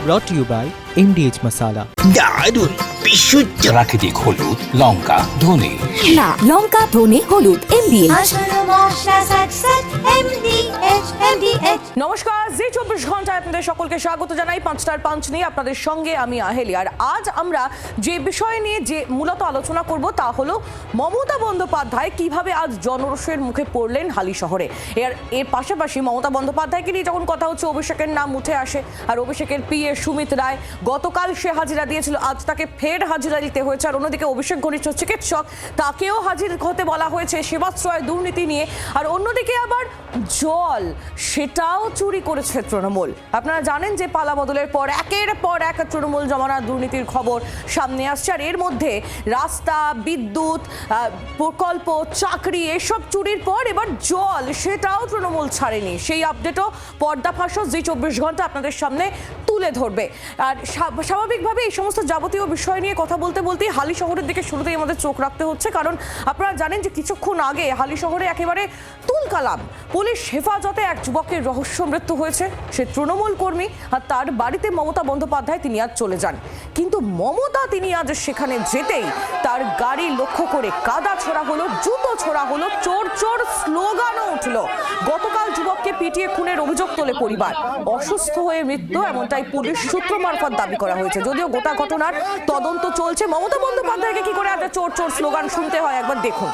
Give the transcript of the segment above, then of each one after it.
brought to you by MDH Masala. দারুণ বিশুদ্ধ প্রাকৃতিক হলুদ, লঙ্কা, ধনে। না, লঙ্কা, ধনে, হলুদ, MDH। নমস্কার, জি 24 ঘন্টায় আপনাদের সকলকে স্বাগত জানাই। 5টার 5 নিয়ে আপনাদের সঙ্গে আমি আহেলি। আর আজ আমরা যে বিষয় নিয়ে যে মূলত আলোচনা করব তা হলো মমতা বন্দ্যোপাধ্যায় কিভাবে আজ জনরোষের মুখে পড়লেন হালি শহরে। এর পাশাপাশি মমতা বন্দ্যোপাধ্যায়কে নিয়ে যখন কথা হচ্ছে অভিষেকের নাম উঠে আসে, আর অভিষেকের পিএ সুমিত রায় গতকাল সে হাজিরা দিয়েছিল, আজ তাকে ফের হাজিরা দিতে হয়েছে। আর অন্যদিকে অভিষেক ঘনিষ্ঠ চিকিৎসক, তাকেও হাজির হতে বলা হয়েছে সেবাশ্রয় দুর্নীতি নিয়ে। আর অন্যদিকে আবার জল, সেটাও চুরি করেছে তৃণমূল। আপনারা জানেন যে পালা বদলের পর একের পর এক তৃণমূল জমানার দুর্নীতির খবর সামনে আসছে। আর এর মধ্যে রাস্তা, বিদ্যুৎ প্রকল্প, চাকরি এসব চুরির পর এবার জল, সেটাও তৃণমূল ছাড়েনি। সেই আপডেটও পর্দাফাঁসও জি 24 ঘন্টা আপনাদের সামনে তুলে ধরবে। আর স্বাভাবিকভাবে এই সমস্ত যাবতীয় বিষয় নিয়ে কথা বলতে বলতেই হালি শহরের দিকে শুরুতেই আমাদের চোখ রাখতে হচ্ছে, কারণ আপনারা জানেন যে কিছুক্ষণ আগে হালি শহরে একেবারে তুলকালাম পুলিশ হেফাজতে এক যুবকের রহস্য মৃত্যু হয়েছে। সে তৃণমূল কর্মী, আর তার বাড়িতে মমতা বন্দ্যোপাধ্যায় তিনি আজ চলে যান। কিন্তু মমতা তিনি আজ সেখানে যেতেই তার গাড়ি লক্ষ্য করে কাদা ছোড়া হলো, জুতো ছোড়া হলো, চোর চোর স্লোগানও উঠলো। গতকাল যুবককে পিটিয়ে খুনের অভিযোগ তোলে পরিবার। অসুস্থ হয়ে মৃত্যু, এমনটাই পুলিশ সূত্র মারফত দাবি করা হয়েছে। যদিও গোটা ঘটনার তদন্ত চলছে। মমতা বন্দ্যোপাধ্যায়কে কি করে একটা চোর চোর স্লোগান শুনতে হয় একবার দেখুন।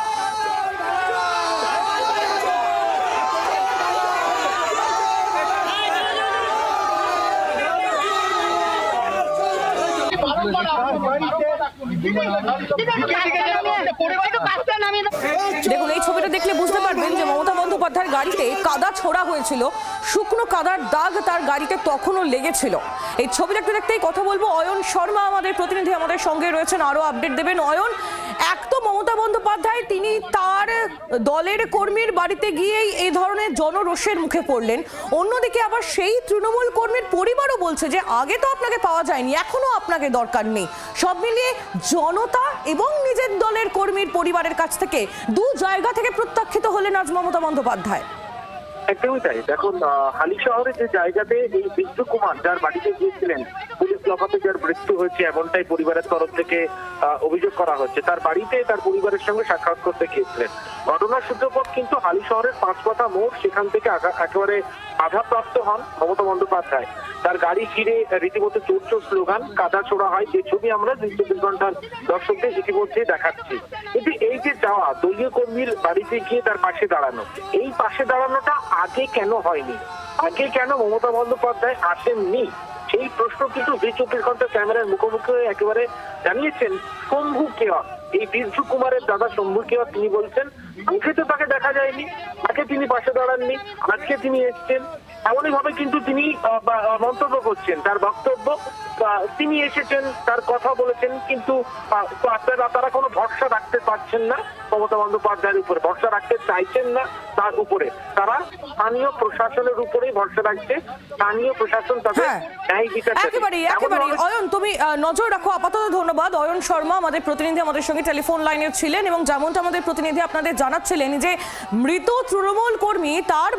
দেখুন, এই ছবিটা দেখলে বুঝতে পারবেন যে মমতা বন্দ্যোপাধ্যায়ের গাড়িতে কাদা ছোড়া হয়েছিল। শুকনো কাদার দাগ তার গাড়িতে তখনও লেগেছিল। এই ছবি দেখতে দেখতেই কথা বলবো অয়ন শর্মা, আমাদের প্রতিনিধি আমাদের সঙ্গে রয়েছেন, আরো আপডেট দেবেন। অয়ন, এক তো মমতা বন্দ্যোপাধ্যায় তিনি তার দলের কর্মীর বাড়িতে গিয়েই এই ধরনের জনরোষের মুখে পড়লেন, অন্যদিকে আবার সেই তৃণমূল কর্মীর পরিবারও বলছে যে আগে তো আপনাকে পাওয়া যায়নি, এখনো আপনাকে দরকার নেই। সব মিলিয়ে জনতা এবং নিজের দলের কর্মীর পরিবারের কাছ থেকে দু জায়গা থেকে প্রত্যাখ্যিত হলেন আজ মমতা বন্দ্যোপাধ্যায়। একদমই তাই। দেখুন, হালি শহরে যে জায়গাতে এই বিদ্যু কুমার যার বাড়িতে গিয়েছিলেন, পুলিশ লকাপে যার মৃত্যু হয়েছে এমনটাই পরিবারের তরফ থেকে অভিযোগ করা হচ্ছে, তার বাড়িতে তার পরিবারের সঙ্গে সাক্ষাৎ করতে গিয়েছিলেন। ঘটনার সূত্রপাত কিন্তু হালি শহরের পাঁচপাতা মোড়, সেখান থেকে একেবারে বাধাপ্রাপ্ত হন মমতা বন্দ্যোপাধ্যায়। তার গাড়ি ঘিরে রীতিমতো চোর চোর স্লোগান, কাদা ছোড়া হয়, যে ছবি আমরা 24 ঘন্টার দর্শকদের ইতিমধ্যে দেখাচ্ছি। কিন্তু এই যে যাওয়া, দলীয় কর্মীর বাড়িতে গিয়ে তার পাশে দাঁড়ানো, এই পাশে দাঁড়ানোটা আগে কেন হয়নি? আগে কেন মমতা বন্দ্যোপাধ্যায় আসেননি? সেই প্রশ্ন কিন্তু 24 ঘন্টা ক্যামেরার মুখোমুখি হয়ে একেবারে জানিয়েছেন শম্ভু কেওয়া। এই বিদ্যু কুমারের দাদা শম্ভু কেওয়া, তিনি বলছেন মুখে তো তাকে দেখা যায়নি, তাকে তিনি পাশে দাঁড়াননি, আজকে তিনি এসছেন এমনই ভাবে কিন্তু তিনি মন্তব্য করছেন। তার বক্তব্য, তিনি এসেছেন, তার কথা বলেছেন, কিন্তু তারা কোনো ভরসা রাখতে পারছেন না মমতা বন্দ্যোপাধ্যায়ের উপরে, ভরসা রাখতে চাইছেন না তার উপরে। তারা স্থানীয় প্রশাসনের উপরেই ভরসা রাখছে। স্থানীয় প্রশাসন তাদের ন্যায় বিচার। একেবারেই অয়ন, তুমি নজর রাখো আপাতত। ধন্যবাদ। অয়ন শর্মা আমাদের প্রতিনিধি আমাদের সঙ্গে টেলিফোন লাইনে ছিলেন, এবং যেমনটা আমাদের প্রতিনিধি আপনাদের জানাচ্ছিলেন যে মৃত তৃণমূল কর্মী তার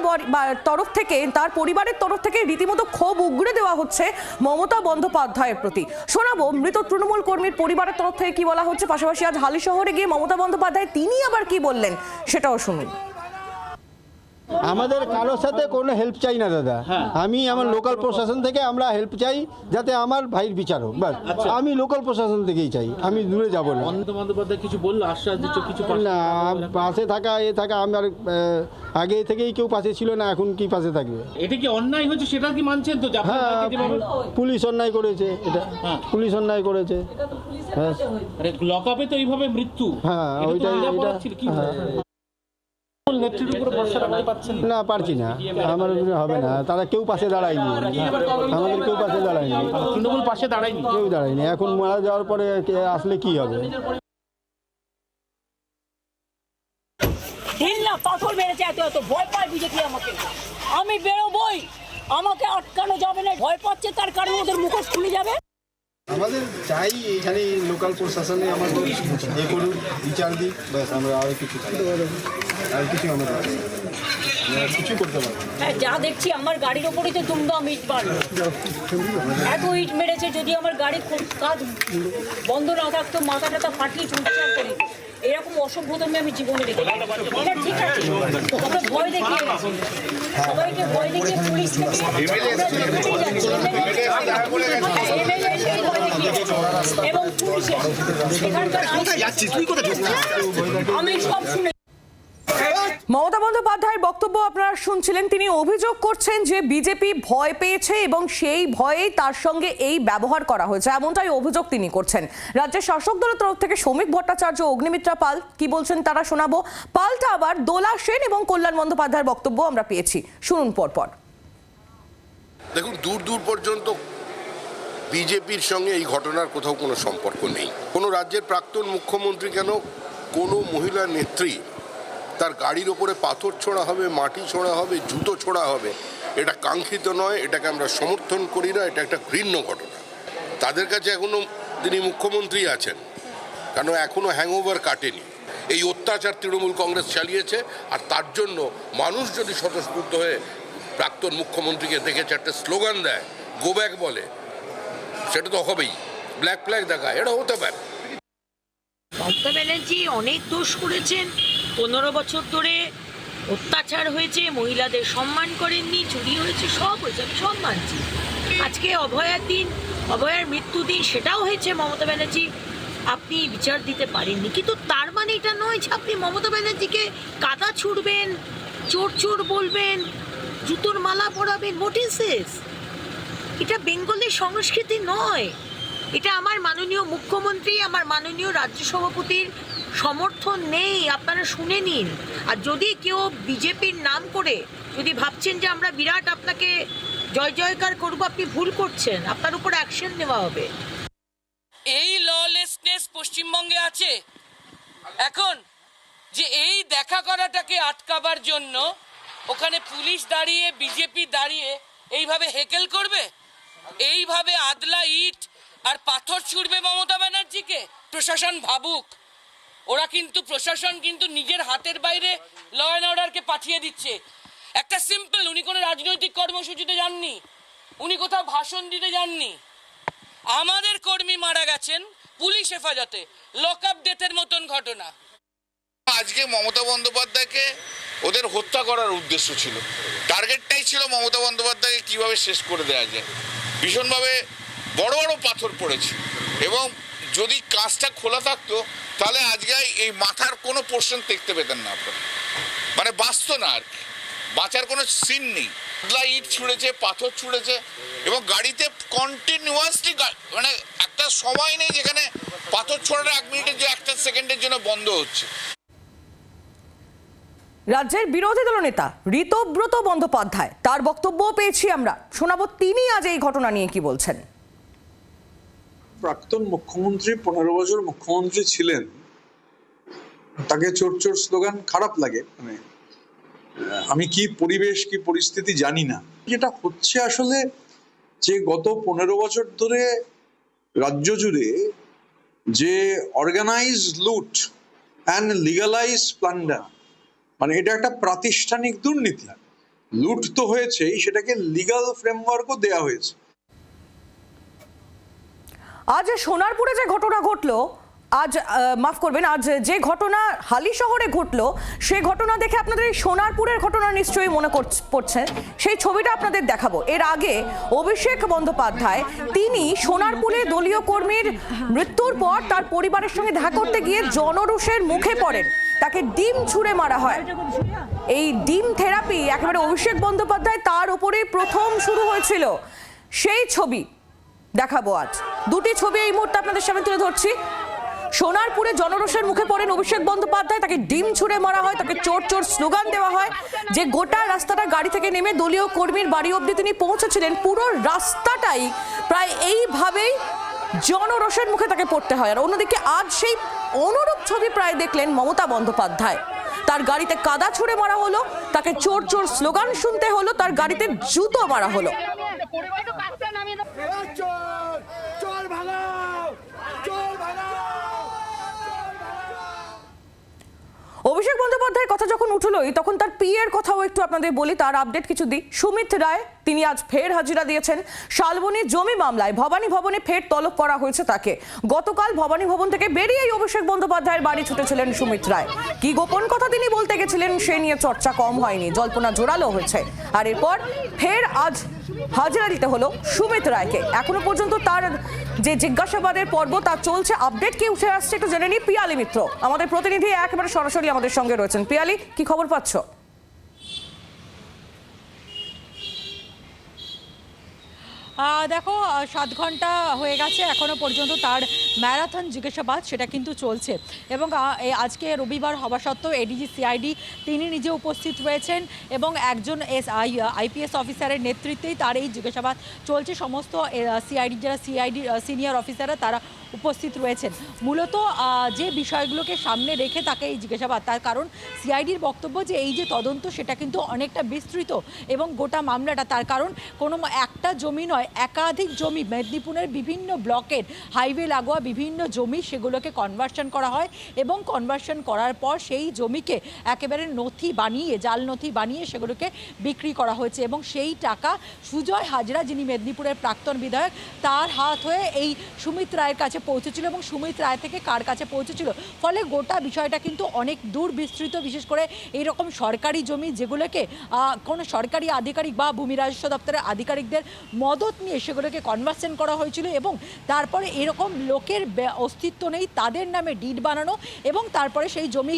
তরফ থেকে, তার পরিবারের তরফ থেকে রীতিমতো ক্ষোভ উগড়ে দেওয়া হচ্ছে মমতা বন্দ্যোপাধ্যায়ের প্রতি। শোনাবো মৃত তৃণমূল কর্মীর পরিবারের তরফ থেকে কি বলা হচ্ছে, পাশাপাশি আজ হালি শহরে গিয়ে মমতা বন্দ্যোপাধ্যায় তিনি আবার কি বললেন সেটাও শুনুন। আমাদের কারোর সাথে কোনো হেল্প চাই না দাদা। আমি আমার লোকাল প্রশাসন থেকে আমরা হেল্প চাই, যাতে আমার ভাইয়ের বিচার হোক, বাস। আমি লোকাল প্রশাসন থেকেই চাই, আমি দূরে যাব না। মমতা বন্দ্যোপাধ্যায় কিছু বললো, আশ্বাস দিচ্ছে কিছু না, পাশে থাকা আমার আগে থেকেই কেউ পাশে ছিল না, এখন কি পাশে থাকবে? এটা কি অন্যায় হয়েছে সেটা কি মানছেন তো? হ্যাঁ, পুলিশ অন্যায় করেছে, এটা পুলিশ অন্যায় করেছে। হ্যাঁ, লকআপে তো এইভাবে মৃত্যু। হ্যাঁ, ওইটাই। না, পারছি না, আমার হবে না। তারা কেউ পাশে দাঁড়ায়নি, আমাদের কেউ পাশে দাঁড়ায়নি, তৃণমূল পাশে দাঁড়ায়নি, কেউ দাঁড়ায়নি। এখন মারা যাওয়ার পরে আসলে কি হবে? পাথর মেরেছে, এত ভয় পায় বিজেপি আমাকে। আমি বেরোবই, আমাকে আটকানো যাবে না। ভয় পাচ্ছে তার কারণে ওদের মুখোশ খুলে যাবে। আমাদের চাই এখানে লোকাল প্রশাসনে আমাদের যে করুন, বিচার দিক, ব্যাস। আমরা আর কিছু চাই, আর কিছু আমাদের কিছু করতে পারবে না। হ্যাঁ, যা দেখছি আমার গাড়ির ওপরেই তো দুমদাম ইট মারলো, এত ইট মেরেছে। যদি আমার গাড়ি কাজ বন্ধ না থাকতো, মাথা টাথা ফাটিয়ে চুলচার করে দিত। এরকম অসভ্যতমে আমি জীবনে দেখি। এটা ঠিক আছে, আমরা ভয় দেখিয়ে গেছি, সবাইকে ভয় দেখিয়ে পুলিশ থেকে এবং পুলিশে এখানকার আমি সব শুনে। মমতা বন্দ্যোপাধ্যায়ের বক্তব্য আপনারা শুনছিলেন। তিনি অভিযোগ করছেন যে বিজেপি ভয় পেয়েছে এবং সেই ভয়েই তার সঙ্গে এই ব্যবহার করা হয়েছে, এমনটাই অভিযোগ তিনি করছেন। রাজ্যের শাসক দলের তরফ থেকে শ্রমিক ভট্টাচার্য, অগ্নিমিত্রা পাল কি বলছেন তারা শোনাবো। পাল্টা আবার দোলা সেন এবং কল্যাণ বন্দ্যোপাধ্যায়ের বক্তব্য আমরা পেয়েছি, শুনুন পরপর। দেখুন, দূর দূর পর্যন্ত বিজেপির সঙ্গে এই ঘটনার কোথাও কোনো সম্পর্ক নেই। কোনো রাজ্যের প্রাক্তন মুখ্যমন্ত্রী কেন, কোনো মহিলা নেত্রী তার গাড়ির ওপরে পাথর ছোঁড়া হবে, মাটি ছোঁড়া হবে, জুতো ছোঁড়া হবে, এটা কাঙ্ক্ষিত নয়, এটাকে আমরা সমর্থন করি না, এটা একটা ঘৃণ্য ঘটনা। তাদের কাছে এখনও তিনি মুখ্যমন্ত্রী আছেন, কেন এখনও হ্যাংওভার কাটেনি। এই অত্যাচার তৃণমূল কংগ্রেস চালিয়েছে, আর তার জন্য মানুষ যদি স্বতঃস্ফূর্ত হয়ে প্রাক্তন মুখ্যমন্ত্রীকে দেখে চারটে স্লোগান দেয়, গো ব্যাক বলে, সেটা তো হবেই। ব্ল্যাক ফ্ল্যাগ দেখা, এটা হতে পারে। মমতা ব্যানার্জি অনেক দোষ করেছেন। 15 বছর ধরে অত্যাচার হয়েছে, মহিলাদের সম্মান করেননি, চুরি হয়েছে, সব হয়েছে, আমি সব মানছি। আজকে অভয়ার দিন, অভয়ার মৃত্যু দিন, সেটাও হয়েছে। মমতা ব্যানার্জি আপনি বিচার দিতে পারেননি, কিন্তু তার মানে এটা নয় যে আপনি মমতা ব্যানার্জিকে কাদা ছুড়বেন, চোর চোর বলবেন, জুতোর মালা পরাবেন। What is this? এটা বেঙ্গলের সংস্কৃতি নয়। এটা আমার মাননীয় মুখ্যমন্ত্রী, আমার মাননীয় রাজ্য সভাপতির সমর্থন নেই, আপনারা শুনে নিন। আর যদি কেউ বিজেপির নাম করে যদি ভাবছেন যে আমরা বিরাট আপনাকে জয় জয়কার করবো, আপনি ভুল করছেন, আপনার উপর অ্যাকশন নেওয়া হবে। এই ললেসনেস পশ্চিমবঙ্গে আছে এখন, যে এই দেখা করাটাকে আটকাবার জন্য ওখানে পুলিশ দাঁড়িয়ে, বিজেপি দাঁড়িয়ে এইভাবে হেকেল করবে, এইভাবে আদলা ইট আর পাথর ছুড়বে মমতা ব্যানার্জিকে। প্রশাসন ভাবুক, ওরা কিন্তু প্রশাসন কিন্তু নিজের হাতের বাইরে ল অ্যান্ড অর্ডারকে পাঠিয়ে দিচ্ছে। একটা সিম্পল, উনি কোনো রাজনৈতিক কর্মসূচিতে যাননি, উনি কোথাও ভাষণ দিতে যাননি। আমাদের কর্মী মারা গেছেন পুলিশ হেফাজতে, লক আপ ডেথের মতন ঘটনা। আজকে মমতা বন্দ্যোপাধ্যায়কে ওদের হত্যা করার উদ্দেশ্য ছিল, টার্গেটটাই ছিল মমতা বন্দ্যোপাধ্যায়কে কিভাবে শেষ করে দেওয়া যায়। ভীষণভাবে বড় বড় পাথর পড়েছে, এবং যদি কাঁচটা খোলা থাকতো তাহলে আজকে এই মাথার কোনো পোর্শন দেখতে পেতেন না আপনারা, মানে বাঁচত না আর কি, বাঁচার কোনো সিন নেই। ইট ছুঁড়েছে, পাথর ছুঁড়েছে, এবং গাড়িতে কন্টিনিউয়াসলি, মানে একটা সময় নেই যেখানে পাথর ছোড়াটা 1 মিনিটের যে 1 সেকেন্ডের জন্য বন্ধ হচ্ছে। রাজ্যের বিরোধী দলনেতা ঋতব্রত বন্দ্যোপাধ্যায়, তার বক্তব্য পেয়েছি আমরা, শোনাবো তিনি আজ এই ঘটনা নিয়ে কি বলছেন। প্রাক্তন মুখ্যমন্ত্রী 15 বছর মুখ্যমন্ত্রী ছিলেন, তাকে চোর চোর স্লোগান খারাপ লাগে। মানে আমি কি পরিবেশ, কি পরিস্থিতি জানি না। যেটা হচ্ছে আসলে যে গত 15 বছর ধরে রাজ্য জুড়ে যে অর্গানাইজ লুট অ্যান্ড লিগালাইজ প্লান্ডার, মানে এটা একটা প্রাতিষ্ঠানিক দুর্নীতি। লুট তো হয়েছেই, সেটাকে লিগাল ফ্রেমওয়ার্কও দেওয়া হয়েছে। আজ সোনারপুরে যে ঘটনা ঘটলো, আজ মাফ করবেন, আজ যে ঘটনা হালি শহরে ঘটলো, সেই ঘটনা দেখে আপনাদের এই সোনারপুরের ঘটনা নিশ্চয়ই মনে পড়ছে। সেই ছবিটা আপনাদের দেখাবো। এর আগে অভিষেক বন্দ্যোপাধ্যায় তিনি সোনারপুরে দলীয় কর্মীর মৃত্যুর পর তার পরিবারের সঙ্গে দেখা করতে গিয়ে জনরোষের মুখে পড়েন, তাকে ডিম ছুঁড়ে মারা হয়। এই ডিম থেরাপি একেবারে অভিষেক বন্দ্যোপাধ্যায় তার উপরেই প্রথম শুরু হয়েছিল। সেই ছবি দেখাবো আজ। দুটি ছবি এই মুহূর্তে আপনাদের সামনে তুলে ধরছি। সোনারপুরে জনরোষের মুখে পড়েন অভিষেক বন্দ্যোপাধ্যায়, তাকে ডিম ছুঁড়ে মারা হয়, তাকে চোর চোর স্লোগান দেওয়া হয়। যে গোটা রাস্তাটা গাড়ি থেকে নেমে দলীয় কর্মীর বাড়ি অবধি তিনি পৌঁছেছিলেন, পুরো রাস্তাটাই প্রায় এইভাবেই জনরোষের মুখে তাকে পড়তে হয়। আর অন্যদিকে আজ সেই অনুরূপ ছবি প্রায় দেখলেন মমতা বন্দ্যোপাধ্যায়। তার গাড়িতে কাদা ছুঁড়ে মারা হলো, তাকে চোর চোর স্লোগান শুনতে হলো, তার গাড়িতে জুতো মারা হলো। অভিষেক বন্দ্যোপাধ্যায়ের কথা যখন উঠলোই তখন তার পিএর কথাও একটু আপনাদের বলি, তার আপডেট কিছু দিই। সুমিত রায় তিনি আজ ফের হাজিরা দিয়েছেন। শালবনী জমি মামলায় ভবানী ভবনে ফের তলব করা হয়েছে তাকে। গতকাল ভবানী ভবন থেকে বেরিয়েই অভিষেক বন্দ্যোপাধ্যায়ের বাড়ি ছুটেছিলেন সুমিত রায়। কি গোপন কথা তিনি বলতে গেছিলেন সে নিয়ে চর্চা কম হয়নি, জল্পনা জোরালো হয়েছে। আর এরপর ফের আজ হাজিরা দিতে হলো সুমিত রায়কে। এখনো পর্যন্ত তার যে জিজ্ঞাসাবাদের পর্ব তা চলছে। আপডেট কি উঠে আসছে একটু জেনে নিই। পিয়ালি মিত্র আমাদের প্রতিনিধি একেবারে সরাসরি আমাদের সঙ্গে রয়েছেন। পিয়ালি, কি খবর পাচ্ছ? দেখো 7 ঘন্টা হয়ে গেছে, এখনও পর্যন্ত তার ম্যারাথন জিজ্ঞাসাবাদ সেটা কিন্তু চলছে। এবং আজকে রবিবার হওয়া সত্ত্বেও এডিজি সিআইডি তিনি নিজে উপস্থিত রয়েছেন এবং একজন আইপিএস অফিসারের নেতৃত্বেই তার এই জিজ্ঞাসাবাদ চলছে। সমস্ত সিআইডি যারা সিনিয়র অফিসাররা তারা উপস্থিত রয়েছেন। মূলত যে বিষয়গুলোকে সামনে রেখে তাকে এই জিজ্ঞাসাবাদ, তার কারণ সিআইডির বক্তব্য যে এই যে তদন্ত সেটা কিন্তু অনেকটা বিস্তৃত এবং গোটা মামলাটা, তার কারণ কোনো একটা জমি নয়, একাধিক জমি, মেদিনীপুরের বিভিন্ন ব্লকের হাইওয়ে লাগোয়া বিভিন্ন জমি, সেগুলোকে কনভার্সন করা হয় এবং কনভার্সন করার পর সেই জমিকে একেবারে নথি বানিয়ে, জাল নথি বানিয়ে সেগুলোকে বিক্রি করা হয়েছে। এবং সেই টাকা সুজয় হাজরা, যিনি মেদিনীপুরের প্রাক্তন বিধায়ক, তার হাত হয়ে এই সুমিত রায়ের কাছে পৌঁছেছিল এবং সুমিত রায় থেকে কার কাছে পৌঁছেছিল। ফলে গোটা বিষয়টা কিন্তু অনেক দূর বিস্তৃত, বিশেষ করে এইরকম সরকারি জমি যেগুলোকে কোনো সরকারি আধিকারিক বা ভূমি রাজস্ব দপ্তরের আধিকারিকদের মদত নিয়ে সেগুলোকে কনভার্সন করা হয়েছিল এবং তারপরে এরকম লোকের অস্তিত্ব নেই তাদের নামে ডিড বানানো এবং তারপরে সেই জমি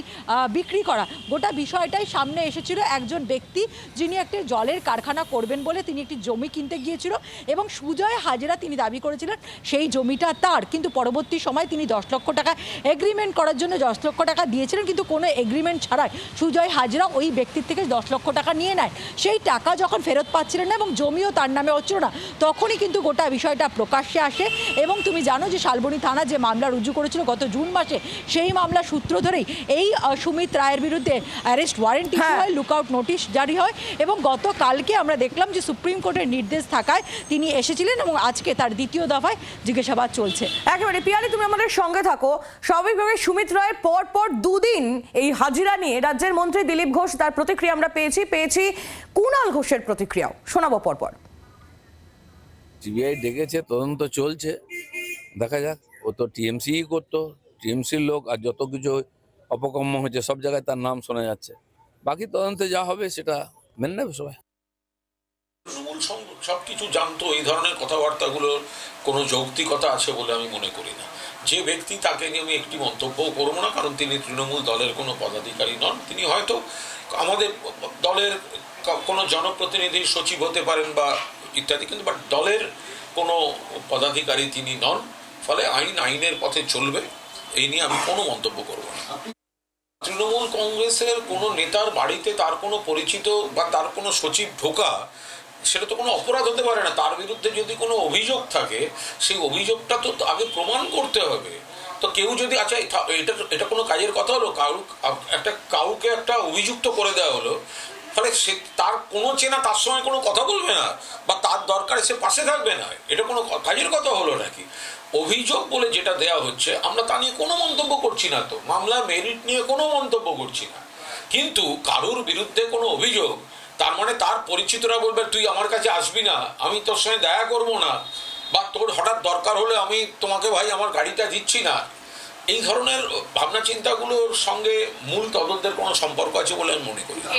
বিক্রি করা। গোটা বিষয়টাই সামনে এসেছিল একজন ব্যক্তি যিনি একটি জলের কারখানা করবেন বলে তিনি একটি জমি কিনতে গিয়েছিল এবং সুজয় হাজরা তিনি দাবি করেছিলেন সেই জমিটা তার, কিন্তু পরবর্তী সময় তিনি 10 লক্ষ টাকা এগ্রিমেন্ট করার জন্য 10 লক্ষ টাকা দিয়েছিলেন, কিন্তু কোনো এগ্রিমেন্ট ছাড়াই সুজয় হাজরা ওই ব্যক্তির থেকে 10 লক্ষ টাকা নিয়ে নেয়। সেই টাকা যখন ফেরত পাচ্ছিলেন না এবং জমিও তার নামে হচ্ছিল না, তখনই কিন্তু গোটা বিষয়টা প্রকাশ্যে আসে। এবং তুমি জানো যে শালবনী থানা যে মামলা রুজু করেছিল গত জুন মাসে, সেই মামলা সূত্র ধরেই এই সুমিত রায়ের বিরুদ্ধে অ্যারেস্ট ওয়ারেন্ট ইস্যু হয়, লুকআউট নোটিশ জারি হয় এবং গতকালকে আমরা দেখলাম যে সুপ্রিম কোর্টের নির্দেশ থাকায় তিনি এসেছিলেন এবং আজকে তার দ্বিতীয় দফায় জিজ্ঞাসাবাদ চলছে। একেবারে পিয়ালি, তুমি আমাদের সঙ্গে থাকো। স্বাভাবিকভাবে সুমিত রায়ের পর 2 দিন এই হাজিরা নিয়ে রাজ্যের মন্ত্রী দিলীপ ঘোষ তার প্রতিক্রিয়া আমরা পেয়েছি কুণাল ঘোষের প্রতিক্রিয়াও শোনাবো পরপর। সিবিআই ডেকেছে, তদন্ত চলছে, দেখা যাক। ও তো টিএমসি করতো, টিএমসির লোক, আর যত কিছু অপকর্ম হয়েছে সব জায়গায় তার নাম শোনা যাচ্ছে। বাকি তদন্তে যা হবে সেটা মেনে নেবে সবাই। তৃণমূল সবকিছু জানতো, এই ধরনের কথাবার্তাগুলোর কোনো যৌক্তিকতা আছে বলে আমি মনে করি না। যে ব্যক্তি, তাকে নিয়ে আমি একটি মন্তব্যও করবো না, কারণ তিনি তৃণমূল দলের কোনো পদাধিকারী নন। তিনি হয়তো আমাদের দলের কোনো জনপ্রতিনিধির সচিব হতে পারেন বা ইত্যাদি, কিন্তু বাট দলের কোনো পদাধিকারী তিনি নন। ফলে আইনের পথে চলবে, এই নিয়ে আমি কোনো মন্তব্য করব না। তৃণমূল কংগ্রেসের কোনো নেতার বাড়িতে তার কোনো পরিচিত বা তার কোনো সচিব ঢোকা, সেটা তো কোনো অপরাধ হতে পারে না। তার বিরুদ্ধে যদি কোনো অভিযোগ থাকে, সেই অভিযোগটা তো আগে প্রমাণ করতে হবে। তো কেউ যদি, আচ্ছা এটা কোনো কাজের কথা হলো, কাউকে একটা অভিযুক্ত করে দেওয়া হলো, ফলে সে তার কোনো চেনা তার সঙ্গে কোনো কথা বলবে না বা তার দরকারে সে পাশে থাকবে না, এটা কোনো কাজের কথা হলো নাকি? অভিযোগ বলে যেটা দেয়া হচ্ছে, আমরা তা নিয়ে কোনো মন্তব্য করছি না, তো মামলার মেরিট নিয়ে কোনো মন্তব্য করছি না। কিন্তু কারুর বিরুদ্ধে কোনো অভিযোগ, তার মানে তার পরিচিতরা বলবে তুই আমার কাছে আসবি না, আমি তোর সঙ্গে দেখা করবো না, বা তোর হঠাৎ দরকার হলে আমি তোমাকে ভাই আমার গাড়িটা দিচ্ছি না, এই ধরনের ভাবনা চিন্তাগুলোর সঙ্গে মূল তদন্তের কোনো সম্পর্ক আছে বলে আমি মনে করি না।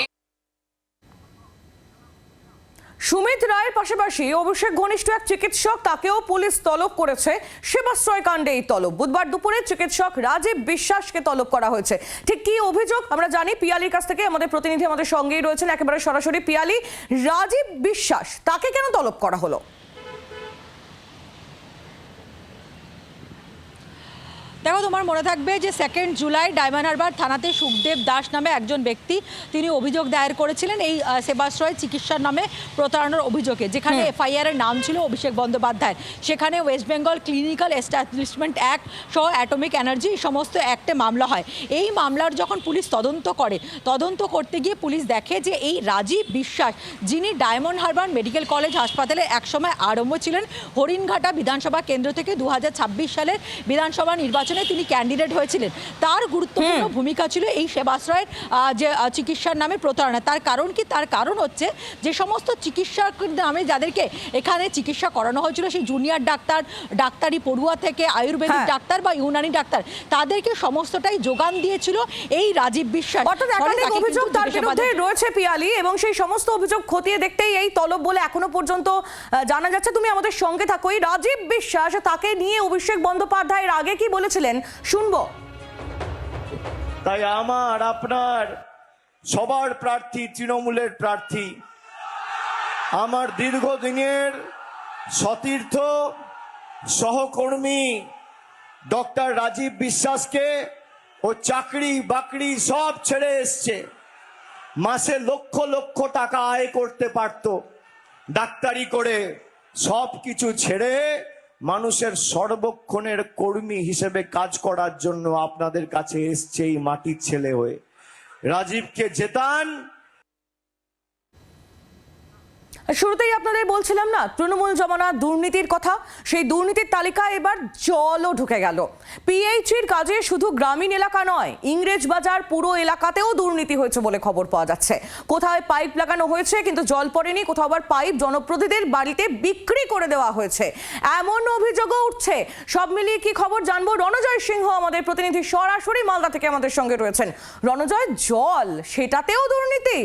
সুমিত রায়ের পাশাপাশি অভিষেক ঘনিষ্ঠ এক চিকিৎসক, তাকেও পুলিশ তলব করেছে সেবাশ্রয় কাণ্ডে। এই তলব বুধবার দুপুরে চিকিৎসক রাজীব বিশ্বাসকে তলব করা হয়েছে। ঠিক কি অভিযোগ আমরা জানি পিয়ালির কাছ থেকে, আমাদের প্রতিনিধি আমাদের সঙ্গেই রয়েছেন একেবারে সরাসরি। পিয়ালি, রাজীব বিশ্বাস তাকে কেন তলব করা হলো? দেখো, তোমার মনে থাকবে যে 2 জুলাই ডায়মন্ড হারবার থানাতে সুখদেব দাস নামে একজন ব্যক্তি তিনি অভিযোগ দায়ের করেছিলেন এই সেবাশ্রয় চিকিৎসার নামে প্রতারণার অভিযোগে, যেখানে এফআইআর এর নাম ছিল অভিষেক বন্দ্যোপাধ্যায়। সেখানে West Bengal clinical establishment act সহ অ্যাটমিক এনার্জি সমস্ত অ্যাক্টে মামলা হয়। এই মামলার যখন পুলিশ তদন্ত করতে গিয়ে পুলিশ দেখে যে এই রাজীব বিশ্বাস, যিনি ডায়মন্ড হারবার মেডিকেল কলেজ হাসপাতালে একসময় আরম্ভ ছিলেন হরিণঘাটা বিধানসভা কেন্দ্র থেকে 2026 সালের বিধানসভা নির্বাচন নির্বাচনে তিনি ক্যান্ডিডেট হয়েছিলেন, তার গুরুত্বপূর্ণ ভূমিকা ছিল এই সেবাশ্রয়ের যে চিকিৎসার নামে প্রতারণা। তার কারণ কি? তার কারণ হচ্ছে যে সমস্ত চিকিৎসার নামে যাদেরকে এখানে চিকিৎসা করানো হয়েছিল, সেই জুনিয়র ডাক্তার, ডাক্তারি পড়ুয়া থেকে আয়ুর্বেদিক ডাক্তার বা ইউনানি ডাক্তার, তাদেরকে সমস্তটাই যোগান দিয়েছিল এই রাজীব বিশ্বাস। অর্থাৎ একাধিক অভিযোগ তার বিরুদ্ধে রয়েছে পিয়ালি, এবং সেই সমস্ত অভিযোগ খতিয়ে দেখতেই এই তলব বলে এখনো পর্যন্ত জানা যাচ্ছে। তুমি আমাদের সঙ্গে থাকো। এই রাজীব বিশ্বাস, তাকে নিয়ে অভিষেক বন্দ্যোপাধ্যায়ের আগে কি বলেছিলেন শুনবো। তাই আমার আপনার সবার প্রার্থী, তৃণমূলের প্রার্থী, আমার দীর্ঘদিনের সতীর্থ সহকর্মী ডক্টর রাজীব বিশ্বাসকে ও চাকরি বাকরি সব ছেড়ে এসছে, মাসে লক্ষ লক্ষ টাকা আয় করতে পারত, ডাক্তারি করে সব কিছু ছেড়ে মানুষের সর্বক্ষণের কর্মী হিসেবে কাজ করার জন্য আপনাদের কাছে এসছে এই মাটির ছেলে হয়ে। রাজীবকে জেতান। শুরুতেই আপনাদের বলছিলাম না, তৃণমূল জমানা দুর্নীতির কথা, সেই দুর্নীতির তালিকায় এবার জলও ঢুকে গেল। পিএইচির কাজে শুধু গ্রামীণ এলাকা নয়, ইংরেজ বাজার পুরো এলাকাতেও দুর্নীতি হয়েছে বলে খবর পাওয়া যাচ্ছে। কোথাও পাইপ লাগানো হয়েছে কিন্তু জল পড়েনি, কোথাও আবার পাইপ জনপ্রতিনিধিদের বাড়িতে বিক্রি করে দেওয়া হয়েছে, এমন অভিযোগও উঠছে। সব মিলিয়ে কি খবর জানবো। রণজয় সিংহ আমাদের প্রতিনিধি সরাসরি মালদা থেকে আমাদের সঙ্গে রয়েছেন। রণজয়, জল সেটাতেও দুর্নীতি?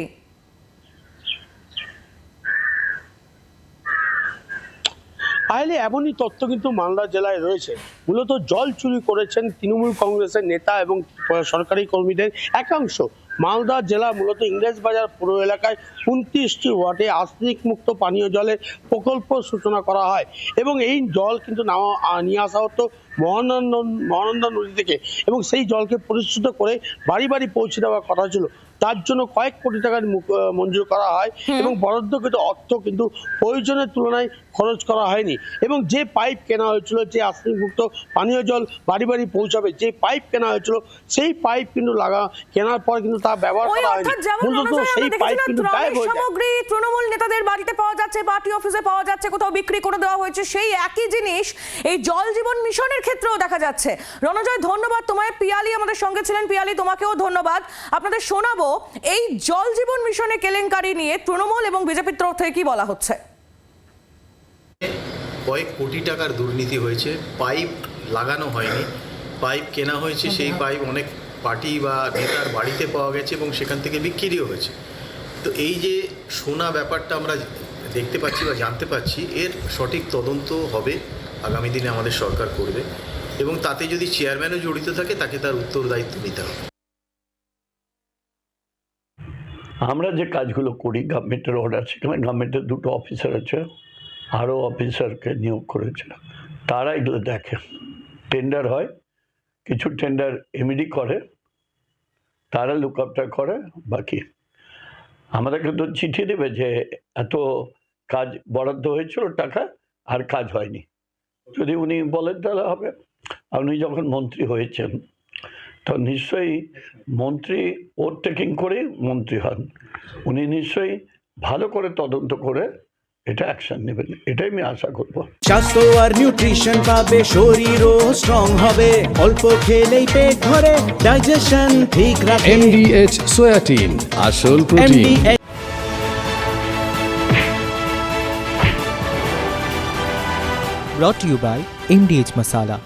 আইলে এমনই তথ্য কিন্তু মালদা জেলায় রয়েছে। মূলত জল চুরি করেছেন তৃণমূল কংগ্রেসের নেতা এবং সরকারি কর্মীদের একাংশ। মালদা জেলা মূলত ইংরেজ বাজার পুরো এলাকায় 29টি ওয়ার্ডে আর্সেনিক মুক্ত পানীয় জলের প্রকল্প সূচনা করা হয় এবং এই জল কিন্তু নিয়ে আসা হতো মহানন্দা নদী থেকে, এবং সেই জলকে পরিশুদ্ধ করে বাড়ি বাড়ি পৌঁছে দেওয়ার কথা ছিল। তার জন্য কয়েক কোটি টাকা মঞ্জুর করা হয় এবং বরাদ্দকৃত অর্থ কিন্তু প্রয়োজনের তুলনায় খরচ করা হয়নি। এবং যে পাইপ কেনা হয়েছিল, যে আর্সেনিক মুক্ত পানীয় জল বাড়ি বাড়ি পৌঁছাবে, যে পাইপ কেনা হয়েছিল, সেই পাইপ কিন্তু কেনার পর কিন্তু তা ব্যবহার করা হয়নি। মূলত সেই পাইপ কিন্তু গায়েব হয়ে যায়। সামগ্রী তৃণমূল নেতাদের বাড়িতে পাওয়া যাচ্ছে, পার্টি অফিসে পাওয়া যাচ্ছে, কোথাও বিক্রি করে দেওয়া হয়েছে। সেই একই জিনিস এই জল জীবন মিশনের ক্ষেত্রেও দেখা যাচ্ছে। রণজয়, ধন্যবাদ তোমায়। পিয়ালি আমাদের সঙ্গে ছিলেন। পিয়ালি, তোমাকেও ধন্যবাদ। আপনাদের শোনাবো এই জল জীবন মিশনে কেলেঙ্কারি নিয়ে তৃণমূল এবং বিজেপির তরফ থেকে কি বলা হচ্ছে। কয়েক কোটি টাকার দুর্নীতি হয়েছে, পাইপ লাগানো হয়নি, পাইপ কেনা হয়েছে, সেই পাইপ অনেক পার্টি বা নেতার বাড়িতে পাওয়া গেছে এবং সেখান থেকে বিক্রিও হয়েছে। তো এই যে সোনা ব্যাপারটা আমরা দেখতে পাচ্ছি বা জানতে পাচ্ছি, এর সঠিক তদন্ত হবে, আগামী দিনে আমাদের সরকার করবে, এবং তাতে যদি চেয়ারম্যানও জড়িত থাকে তাকে তার উত্তরদায়িত্ব নিতে হবে। আমরা যে কাজগুলো করি, গভর্নমেন্টের অর্ডার, সেখানে গভর্নমেন্টের 2টো অফিসার আছে, আরও অফিসারকে নিয়োগ করেছিল, তারা এগুলো দেখে। টেন্ডার হয়, কিছু টেন্ডার এমইডি করে, তারা লুকআপটা করে, বাকি আমাদেরকে তো চিঠি দেবে যে এত কাজ বরাদ্দ হয়েছিল টাকা, আর কাজ হয়নি। যদি উনি বলেন তাহলে হবে। উনি যখন মন্ত্রী হয়েছেন তো নিশ্চয়ই মন্ত্রী ওভারটেকিং করে মন্ত্রী হন, উনি নিশ্চয়ই ভালো করে তদন্ত করে এটা অ্যাকশন নেবেন, এটাই আমি আশা করব। স্বাস্থ্য আর নিউট্রিশন পাবে, শরীরও স্ট্রং হবে, অল্প খেলেই পেট ভরে ডাইজেশন ঠিক রাখে। MDH সোয়াটিন, আসল protein. brought to you by MDH Masala।